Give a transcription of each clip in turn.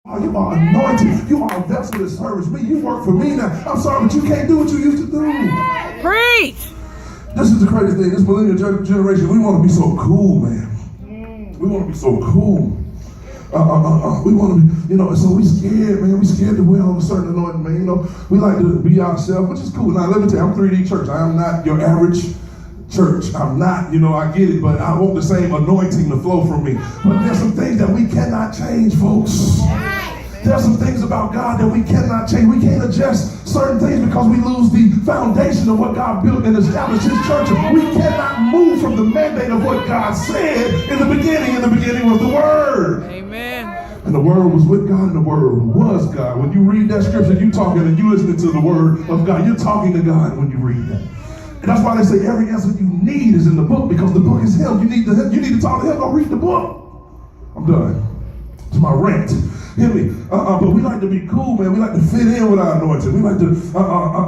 You are anointed. You are a vessel that serves me. You work for me now. I'm sorry, but you can't do what you used to do. Preach. This is the craziest thing. This millennial generation, we want to be so cool, man. We want to be so cool. We want to be, so we scared, man. We scared to wear on a certain anointing, man. We like to be ourselves, which is cool. Now, let me tell you, I'm 3D church. I am not your average church. I'm not, I get it, but I want the same anointing to flow from me. But there's some things that we cannot change, folks. There's some things about God that we cannot change. We can't adjust certain things because we lose the foundation of what God built and established his church. We cannot move from the mandate of what God said in the beginning. In the beginning was the Word. Amen. And the Word was with God and the Word was God. When you read that scripture, you talking and you listening to the Word of God. You're talking to God when you read that. And that's why they say every answer you need is in the book, because the book is him. You need to talk to him. Go read the book. I'm done. It's my rant. Hear me? But we like to be cool, man. We like to fit in with our anointing. We like to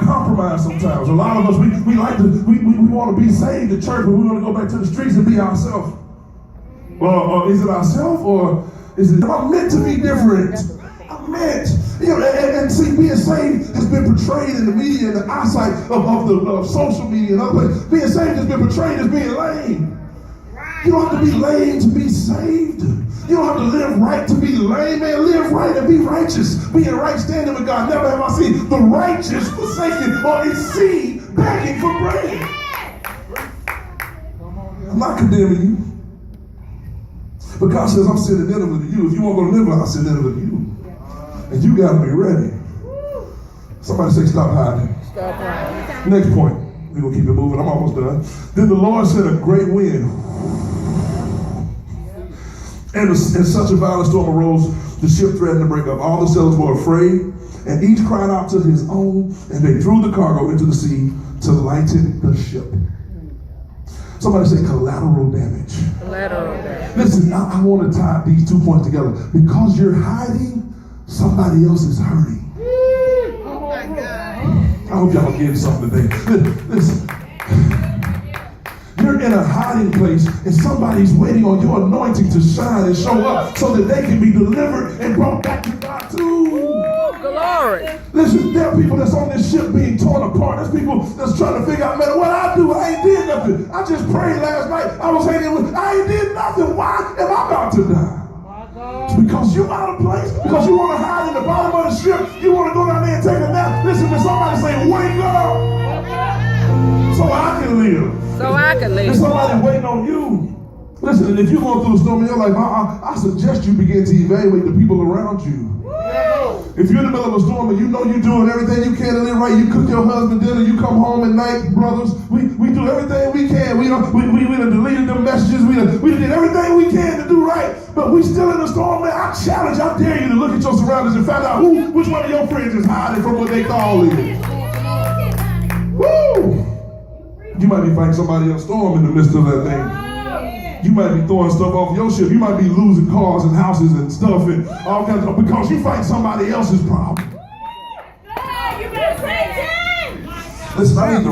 compromise sometimes. A lot of us, we like to, we want to be saved at church, but we want to go back to the streets and be ourselves. Is it ourselves, or is it, I'm meant to be different? I'm meant. And see, being saved has been portrayed in the media and the eyesight of social media and other places. Being saved has been portrayed as being lame. You don't have to be lame to be saved. You don't have to live right to be lame, man. Live right and be righteous. Be in right standing with God. Never have I seen the righteous forsaken or his seed begging for bread. I'm not condemning you. But God says, I'm sitting in with you. If you want to go to live, I'll sit in with you. And you got to be ready. Somebody say, stop hiding. Stop hiding. Next point. We're going to keep it moving. I'm almost done. Then the Lord sent a great wind. And such a violent storm arose, the ship threatened to break up. All the sailors were afraid, and each cried out to his own, and they threw the cargo into the sea to lighten the ship. Somebody say collateral damage. Collateral damage. Listen, I want to tie these 2 points together. Because you're hiding, somebody else is hurting. Oh my God. I hope y'all getting something today. Listen. You're in a hiding place and somebody's waiting on your anointing to shine and show up so that they can be delivered and brought back to God too. Glory. Listen, there are people that's on this ship being torn apart. There's people that's trying to figure out, man, what I do? I ain't did nothing. I just prayed last night. I was hanging with, I ain't did nothing. Why am I about to die? It's because you out of place, because you want to hide in the bottom of the ship. You want to go down there and take a nap. Listen, when somebody say, wake up, so I can live. So I can live. There's somebody waiting on you. Listen, and if you're going through a storm in your life, I suggest you begin to evaluate the people around you. If you're in the middle of a storm and you know you're doing everything you can to live right, you cook your husband dinner, you come home at night, brothers, we do everything we can. We done deleted them messages, we did everything we can to do right, but we still in the storm, man. I challenge, I dare you to look at your surroundings and find out which one of your friends is hiding from what they call it. Woo! You might be fighting somebody else's storm in the midst of that thing. You might be throwing stuff off your ship. You might be losing cars and houses and stuff and all kinds of stuff because you fight somebody else's problem. Listen,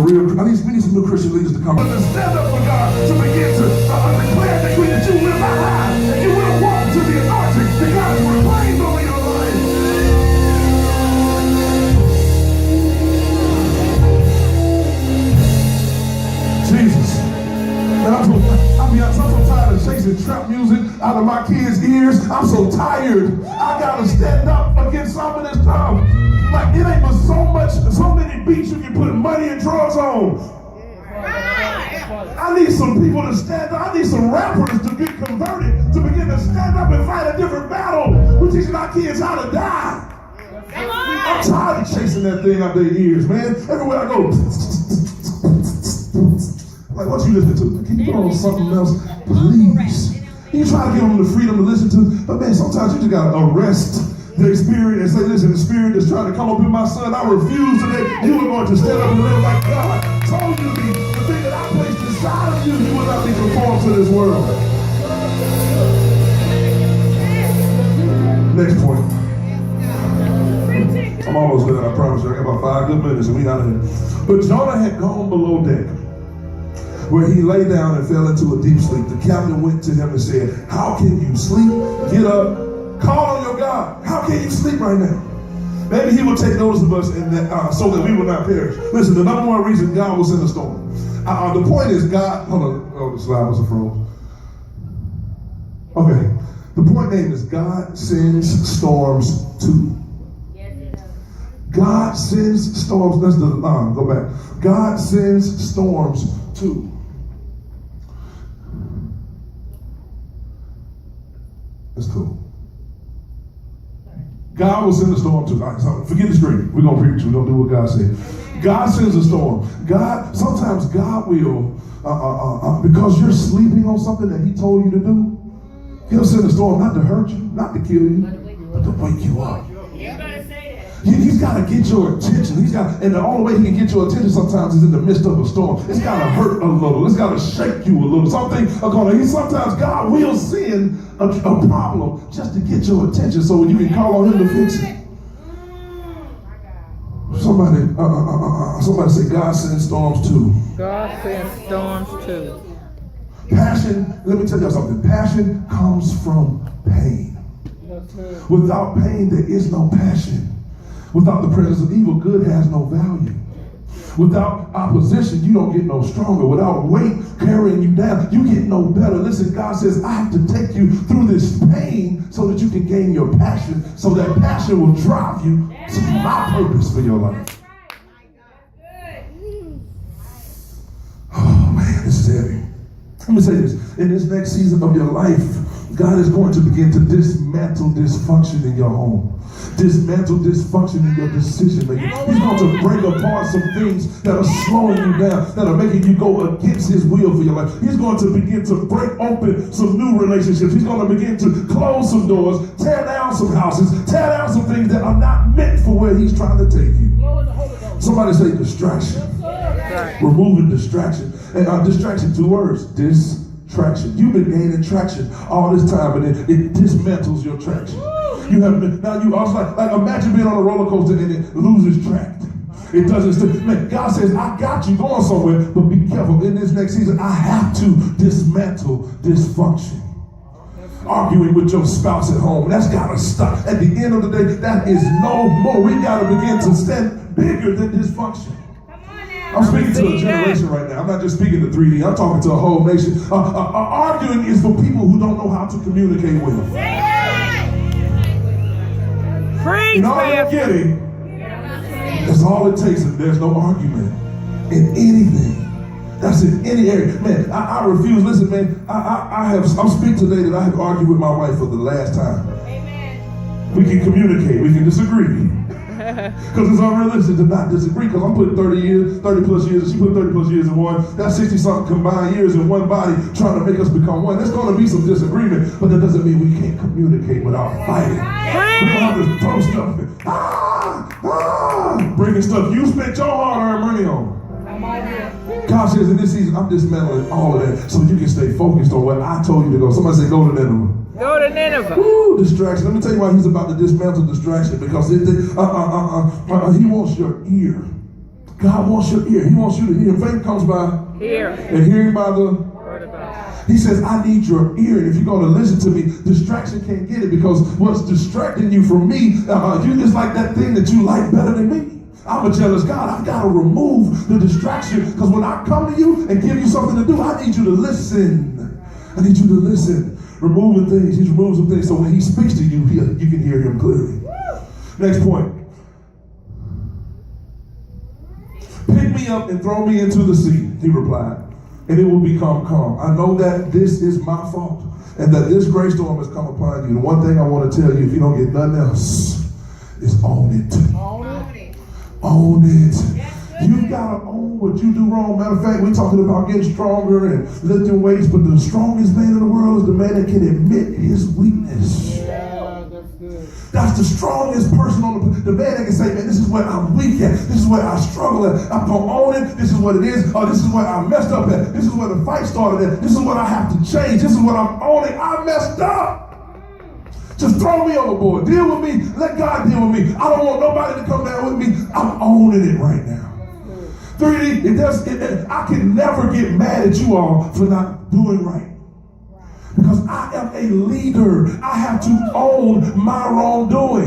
we need some new Christian leaders to come up and stand up for God to begin to declare and decree that you will not hide and you will walk to the anointing that God has proclaimed over your life. Jesus. I'm so tired of chasing trap music out of my kids' ears. I'm so tired. I gotta stand up against some of this stuff. Like it ain't but so many beats you can put money and drugs on. I need some people to stand up. I need some rappers to get converted, to begin to stand up and fight a different battle. We're teaching our kids how to die. I'm tired of chasing that thing out their ears, man. Everywhere I go. Like, what you listening to? Can you put on something else, please? You try to give them the freedom to listen to, but man, sometimes you just gotta arrest the spirit and say, listen, the spirit that's trying to come up in my son, I refuse today. You are going to stand up and live like God told you to be. The thing that I placed inside of you, you will not be conformed to this world. Next point. I'm almost done, I promise you. I got about 5 good minutes and we out of here. But Jonah had gone below deck, where he lay down and fell into a deep sleep. The captain went to him and said, how can you sleep? Get up, call on your God. How Why can't you sleep right now? Maybe he will take notice of us and that, so that we will not perish. Listen, the number one reason God will send a storm. The point is God, hold on, oh, the slide was a froze. Okay, the point name is God sends storms too. God sends storms, that's the, go back. God sends storms too. That's cool. God will send a storm too. So forget the screen. We're going to preach. We're going to do what God said. God sends a storm. Sometimes God will, because you're sleeping on something that he told you to do, he'll send a storm not to hurt you, not to kill you, but to wake you up. He's got to get your attention. And the only way he can get your attention sometimes is in the midst of a storm. It's got to hurt a little. It's got to shake you a little. Sometimes God will send a problem just to get your attention so you can call on him to fix it. Somebody say God sends storms too. God sends storms too. Passion, let me tell you something. Passion comes from pain. Without pain, there is no passion. Without the presence of evil, good has no value. Without opposition, you don't get no stronger. Without weight carrying you down, you get no better. Listen, God says, I have to take you through this pain so that you can gain your passion, so that passion will drive you to my purpose for your life. Oh man, this is heavy. Let me say this. In this next season of your life, God is going to begin to dismantle dysfunction in your home. Dismantle dysfunction in your decision making. He's going to break apart some things that are slowing you down, that are making you go against his will for your life. He's going to begin to break open some new relationships. He's going to begin to close some doors, tear down some houses, tear down some things that are not meant for where he's trying to take you. Somebody say distraction. Removing distraction. And distraction, 2 words. Distraction. You've been gaining traction all this time, and it dismantles your traction. You have been, now you also like imagine being on a roller coaster and it loses track. It doesn't stay. Man, God says, I got you going somewhere, but be careful. In this next season, I have to dismantle dysfunction. Arguing with your spouse at home, that's got to stop. At the end of the day, that is no more. We got to begin to stand bigger than dysfunction. I'm speaking to a generation right now. I'm not just speaking to 3D. I'm talking to a whole nation. Arguing is for people who don't know how to communicate well. And all you're getting, that's all it takes. And there's no argument in anything. That's in any area. Man, I refuse. Listen, man, I'm speaking today that I have argued with my wife for the last time. Amen. We can communicate. We can disagree. Because it's unrealistic to not disagree, because I'm putting 30 plus years, and she put 30 plus years in one. That's 60 something combined years in one body trying to make us become one. There's going to be some disagreement, but that doesn't mean we can't communicate without fighting. We don't have to throw stuff and bringing stuff you spent your hard-earned money on. God says in this season, I'm dismantling all of that so you can stay focused on what I told you to go. Somebody say, go to Nineveh. Go to Nineveh. Woo, distraction. Let me tell you why he's about to dismantle distraction. Because he wants your ear. God wants your ear. He wants you to hear. Faith comes by hearing. And hearing by the Word of God. He says, I need your ear. And if you're going to listen to me, distraction can't get it. Because what's distracting you from me, you just like that thing that you like better than me. I'm a jealous God. I've got to remove the distraction. Because when I come to you and give you something to do, I need you to listen. I need you to listen. Removing things. He's removed some things so when he speaks to you, you can hear him clearly. Next point. Pick me up and throw me into the sea, he replied, and it will become calm. I know that this is my fault and that this great storm has come upon you. The one thing I want to tell you, if you don't get nothing else, is own it. Own it. You gotta own what you do wrong. Matter of fact, we're talking about getting stronger and lifting weights, but the strongest man in the world is the man that can admit his weakness. Yeah, that's good. That's the strongest person on the man that can say, man, this is where I'm weak at. This is where I struggle at. I'm gonna own it. This is what it is. Or this is where I messed up at. This is where the fight started at. This is what I have to change. This is what I'm owning. I messed up. Just throw me overboard. Deal with me. Let God deal with me. I don't want nobody to come down with me. I'm owning it right now. 3D, I can never get mad at you all for not doing right. Because I am a leader. I have to own my wrongdoing.